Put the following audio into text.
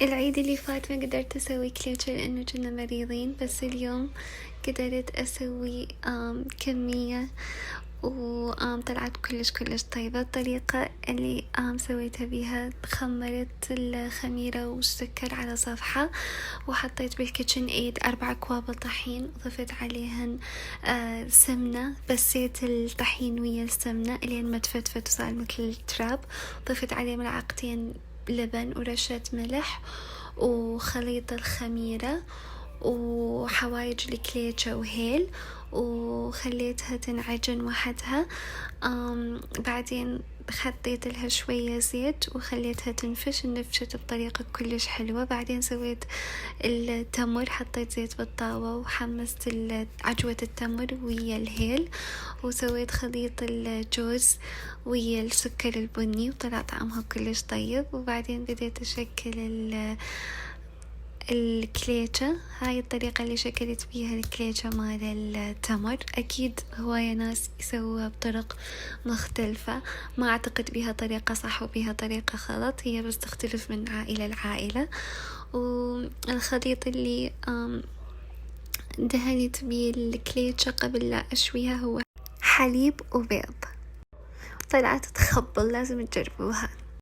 العيد اللي فات ما قدرت أسوي كليتشة لأنه كنا مريضين، بس اليوم قدرت أسوي كمية طلعت كلش طيبة. الطريقة اللي سويتها بيها، خمرت الخميرة والسكر على صفحة، وحطيت بالكيتشن ايد 4 أكواب طحين، ضفت عليهن سمنة، بسيت الطحين ويا السمنة الين ما تفتفت وصار مثل التراب، ضفت عليه 2 ملعقة لبن ورشة ملح وخليط الخميرة وحوايج الكليتشة وهيل، وخليتها تنعجن وحدها. بعدين حطيت لها شوية زيت وخليتها تنفش، نفشت بطريقة كلش حلوة. بعدين سويت التمر، حطيت زيت بالطاوة وحمست عجوة التمر ويا الهيل، وسويت خليط الجوز ويا السكر البني، وطلع طعمها كلش طيب. وبعدين بديت أشكل الكليتشة. هاي الطريقة اللي شكلت بيها الكليتشة مال التمر. أكيد هواية ناس يسووها بطرق مختلفة، ما أعتقد بيها طريقة صح وبيها طريقة غلط، هي بس تختلف من عائلة لعائلة. والخليط اللي دهنت بيه الكليتشة قبل لا أشويها هو حليب وبيض، طلعت تخبل، لازم تجربوها.